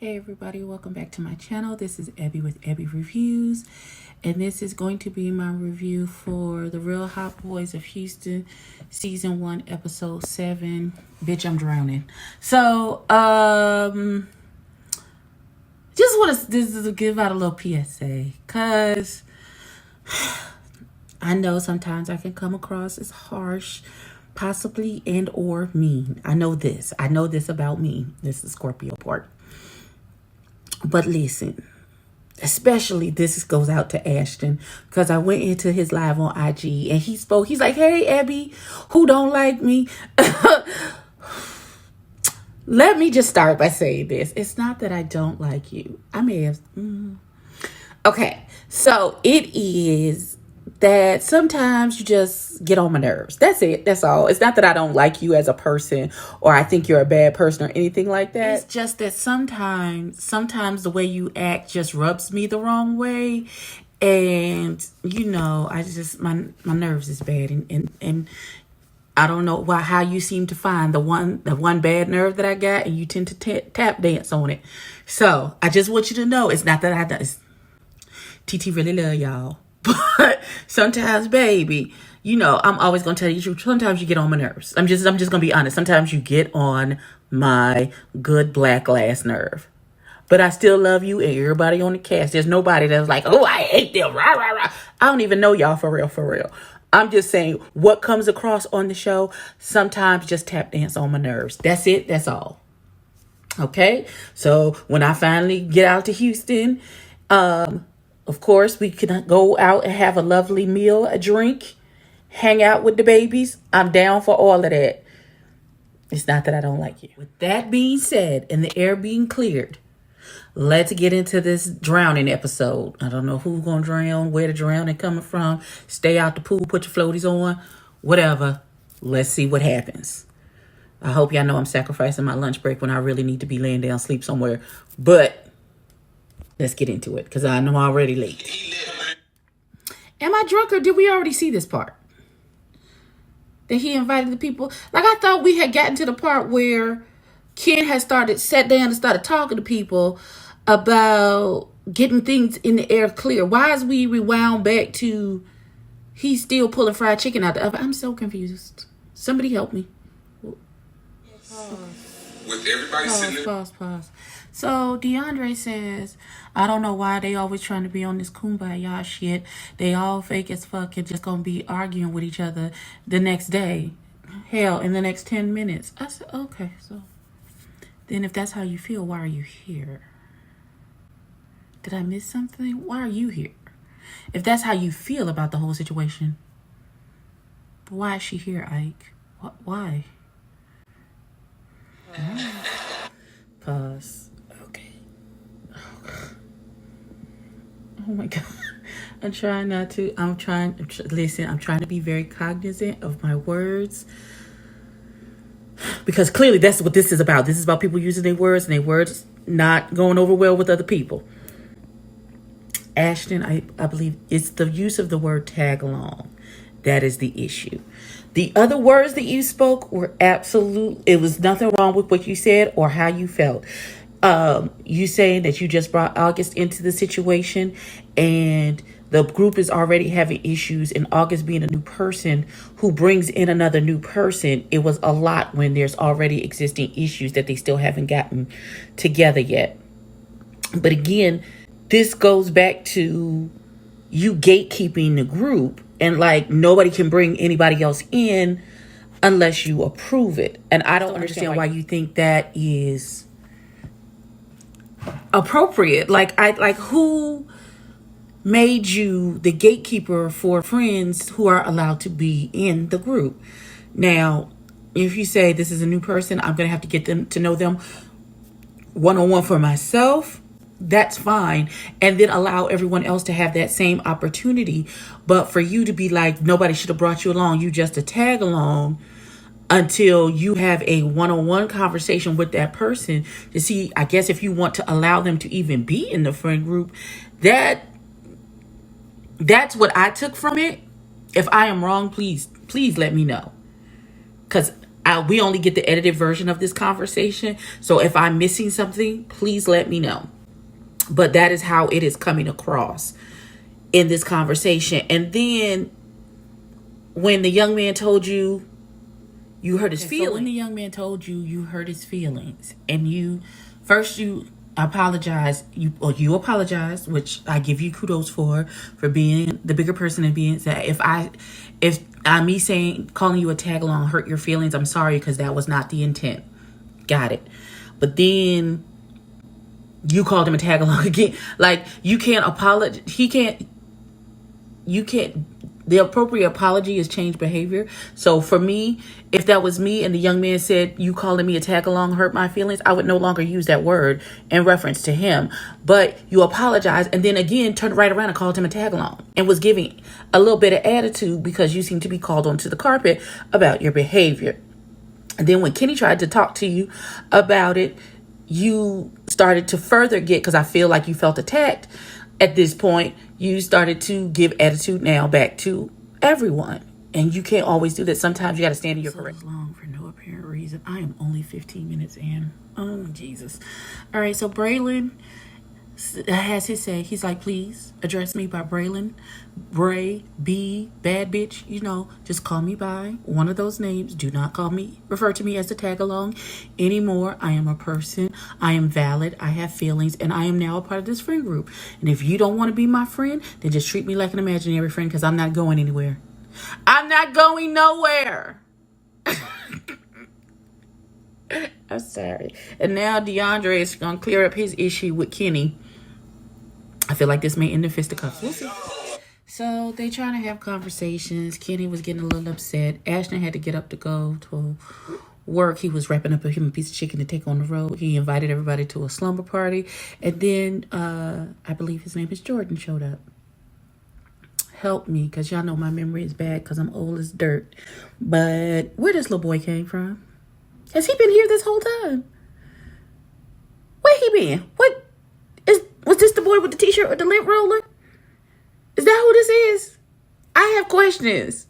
Hey everybody, welcome back to my channel. This is Abby with Abby Reviews, and this is going to be my review for The Real Hotboyz of Houston season 1 episode 7. Bitch, I'm drowning. So just want to give out a little PSA, cuz I know sometimes I can come across as harsh, possibly, and or mean. I know this about me. This is Scorpio part. But listen, especially this goes out to Ashton, because I went into his live on IG and he spoke. He's like, hey, Abby, who don't like me? Let me just start by saying this. It's not that I don't like you. I may have. Okay, so it is that sometimes you just get on my nerves. That's it. That's all. It's not that I don't like you as a person or I think you're a bad person or anything like that. It's just that sometimes the way you act just rubs me the wrong way. And, you know, I just, my nerves is bad. And I don't know how you seem to find the one bad nerve that I got, and you tend to tap dance on it. So I just want you to know, it's not that I don't. TT really love y'all. But sometimes, baby, you know, I'm always going to tell you the truth. Sometimes you get on my nerves. I'm just going to be honest. Sometimes you get on my good black glass nerve. But I still love you and everybody on the cast. There's nobody that's like, oh, I hate them. Rah, rah, rah. I don't even know y'all for real. I'm just saying what comes across on the show sometimes just tap dance on my nerves. That's it. That's all. Okay? So when I finally get out to Houston, of course, we can go out and have a lovely meal, a drink, hang out with the babies. I'm down for all of that. It's not that I don't like you. With that being said, and the air being cleared, let's get into this drowning episode. I don't know who's going to drown, where the drowning coming from. Stay out the pool, put your floaties on, whatever. Let's see what happens. I hope y'all know I'm sacrificing my lunch break when I really need to be laying down, sleep somewhere. But let's get into it, because I know I'm already late. Am I drunk, or did we already see this part? That he invited the people? Like, I thought we had gotten to the part where Ken had sat down and started talking to people about getting things in the air clear. Why is we rewound back to he's still pulling fried chicken out the oven? I'm so confused. Somebody help me. With everybody sitting there. Pause. So DeAndre says, I don't know why they always trying to be on this kumbaya shit. They all fake as fuck and just gonna be arguing with each other the next day. Hell, in the next 10 minutes. I said, okay, so then if that's how you feel, why are you here? Did I miss something? Why are you here? If that's how you feel about the whole situation, why is she here, Ike? Why? Pause. Okay. Oh my God. I'm trying not to. I'm trying to be very cognizant of my words. Because clearly that's what this is about. This is about people using their words and their words not going over well with other people. Ashton, I believe it's the use of the word tag along. That is the issue. The other words that you spoke were absolute. It was nothing wrong with what you said or how you felt. You saying that you just brought August into the situation and the group is already having issues, and August being a new person who brings in another new person, it was a lot when there's already existing issues that they still haven't gotten together yet. But again, this goes back to you gatekeeping the group, and like nobody can bring anybody else in unless you approve it. And I don't understand why you think that is appropriate. Like who made you the gatekeeper for friends who are allowed to be in the group? Now, if you say this is a new person, I'm going to have to get them to know them one-on-one for myself. That's fine. And then allow everyone else to have that same opportunity. But for you to be like, nobody should have brought you along, you just a tag along until you have a one-on-one conversation with that person to see, I guess, if you want to allow them to even be in the friend group. That's what I took from it. If I am wrong, please let me know. Because We only get the edited version of this conversation. So if I'm missing something, please let me know. But that is how it is coming across in this conversation. And then when the young man told you hurt his feelings. So when the young man told you hurt his feelings, and you apologized, you apologized, which I give you kudos for being the bigger person and being that if me saying calling you a tag along hurt your feelings, I'm sorry, because that was not the intent. Got it. But then you called him a tag along again. Like, you can't apologize. The appropriate apology is change behavior. So for me, if that was me and the young man said, you calling me a tag along hurt my feelings, I would no longer use that word in reference to him. But you apologize and then again turned right around and called him a tag along and was giving a little bit of attitude because you seem to be called onto the carpet about your behavior. And then when Kenny tried to talk to you about it, you started to further because I feel like you felt attacked. At this point, you started to give attitude now back to everyone. And you can't always do that. Sometimes you got to stand in your correct. Long for no apparent reason. I am only 15 minutes in. Oh, Jesus. All right, so Braylon has his say. He's like, please address me by Braylon, Bray, B, bad bitch. Just call me by one of those names. Do not refer to me as a tag along anymore. I am a person. I am valid. I have feelings, and I am now a part of this friend group. And if you don't want to be my friend, then just treat me like an imaginary friend, because I'm not going anywhere. I'm not going nowhere. I'm sorry. And now DeAndre is going to clear up his issue with Kenny. I feel like this may end in fisticuffs. We'll see. So they trying to have conversations. Kenny was getting a little upset. Ashton had to get up to go to work. He was wrapping up him a piece of chicken to take on the road. He invited everybody to a slumber party. And then I believe his name is Jordan showed up. Help me, because y'all know my memory is bad because I'm old as dirt. But where this little boy came from? Has he been here this whole time? Where he been? Was this the boy with the t-shirt with the lint roller? Is that who this is? I have questions.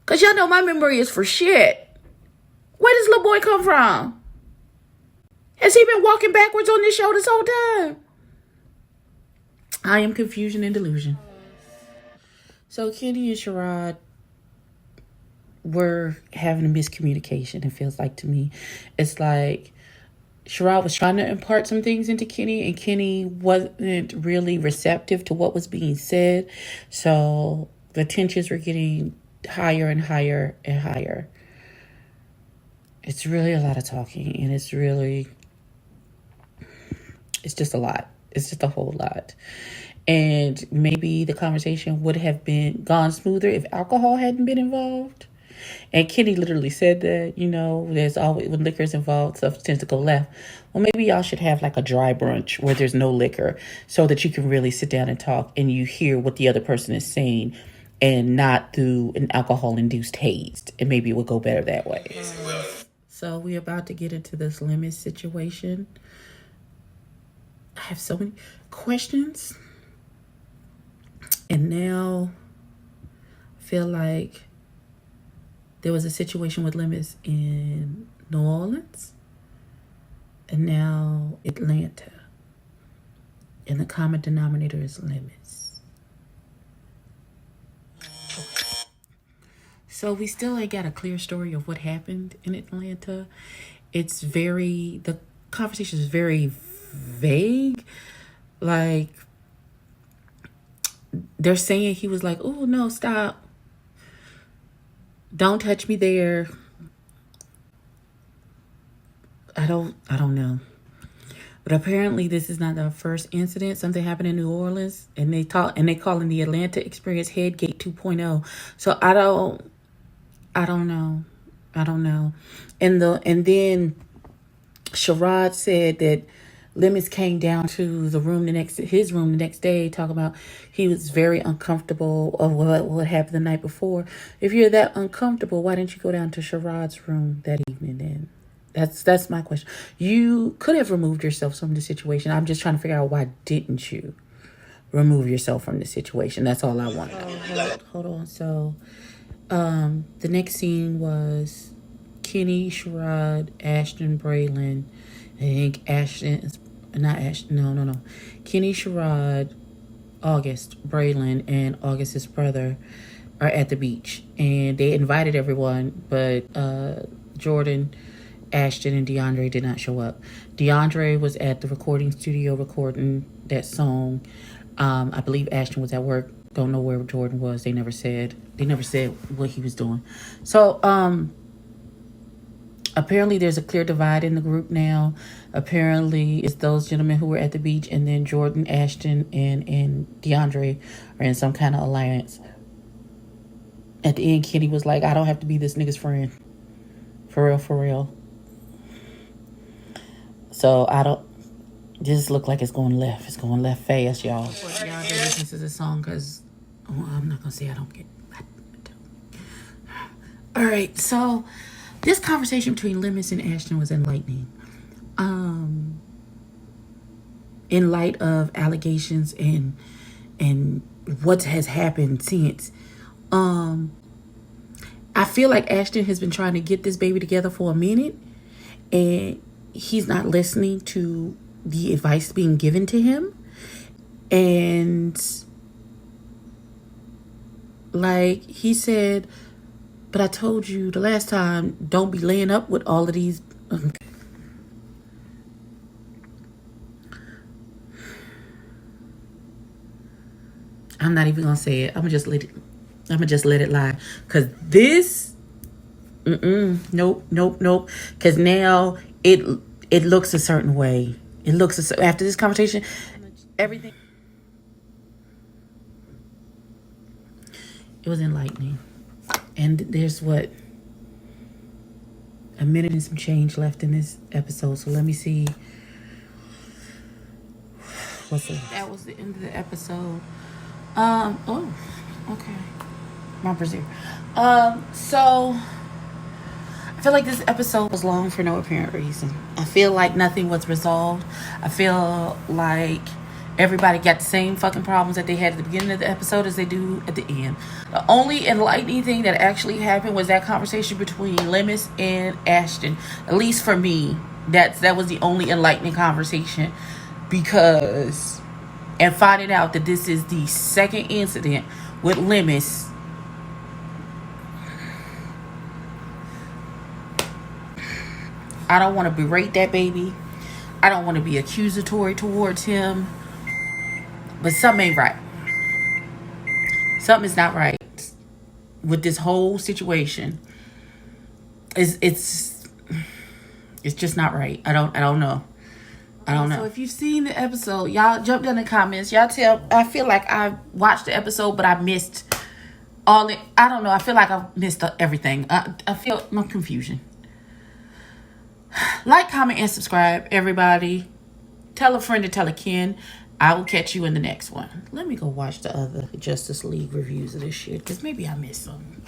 Because y'all know my memory is for shit. Where does little boy come from? Has he been walking backwards on this show this whole time? I am confusion and delusion. So Kenny and Sherrod were having a miscommunication, it feels like to me. It's like Sherrod was trying to impart some things into Kenny, and Kenny wasn't really receptive to what was being said. So the tensions were getting higher and higher and higher. It's really a lot of talking, and it's just a lot. It's just a whole lot. And maybe the conversation would have gone smoother if alcohol hadn't been involved. And Kenny literally said that, there's always, when liquor's involved, stuff tends to go left. Well, maybe y'all should have like a dry brunch where there's no liquor, so that you can really sit down and talk and you hear what the other person is saying, and not through an alcohol-induced haze. And maybe it would go better that way. So we're about to get into this limit situation. I have so many questions. And now I feel like there was a situation with limits in New Orleans and now Atlanta. And the common denominator is limits. So we still ain't got a clear story of what happened in Atlanta. The conversation is very vague. Like, they're saying he was like, oh, no, stop. Don't touch me there. I don't know. But apparently this is not the first incident. Something happened in New Orleans, and they call in the Atlanta experience Headgate 2.0. So I don't know. And then Sherrod said that Limits came down to his room the next day, talking about he was very uncomfortable of what happened the night before. If you're that uncomfortable, why didn't you go down to Sherrod's room that evening then? That's my question. You could have removed yourself from the situation. I'm just trying to figure out, why didn't you remove yourself from the situation? That's all I want. Hold on. So the next scene was Kenny, Sherrod, Ashton, Braylon. I think Ashton is not Ashton. No. Kenny, Sherrod, August, Braylon, and August's brother are at the beach, and they invited everyone, but Jordan, Ashton, and DeAndre did not show up. DeAndre was at the recording studio recording that song. I believe Ashton was at work. Don't know where Jordan was. They never said what he was doing. So apparently there's a clear divide in the group now. Apparently it's those gentlemen who were at the beach, and then Jordan, Ashton, and DeAndre are in some kind of alliance. At the end, Kenny was like, I don't have to be this nigga's friend. For real. So I don't. This look like it's going left. It's going left fast, y'all. DeAndre listens to the song because I'm not gonna say I don't get. All right, so this conversation between Lemus and Ashton was enlightening. In light of allegations and what has happened since. I feel like Ashton has been trying to get this baby together for a minute, and he's not listening to the advice being given to him. And like he said, but I told you the last time, don't be laying up with all of these. I'm not even gonna say it. I'm gonna just let it lie. Cause this, nope. Cause now it looks a certain way. It looks after this conversation, everything. It was enlightening, and there's what, a minute and some change left in this episode. So let me see. That was the end of the episode. Oh, okay. My brazier. So I feel like this episode was long for no apparent reason. I feel like nothing was resolved. I feel like everybody got the same fucking problems that they had at the beginning of the episode as they do at the end. The only enlightening thing that actually happened was that conversation between Lemus and Ashton. At least for me, that was the only enlightening conversation, because and finding out that this is the second incident with Lemus. I don't want to berate that baby. I don't want to be accusatory towards him. But something ain't right. Something is not right with this whole situation. It's just not right. I don't know. So if you've seen the episode, y'all jump down in the comments. Y'all tell. I feel like I watched the episode, but I missed all it. I don't know. I feel like I missed everything. I feel no confusion. Like, comment, and subscribe, everybody. Tell a friend to tell a kin. I will catch you in the next one. Let me go watch the other Justice League reviews of this shit, because maybe I missed some.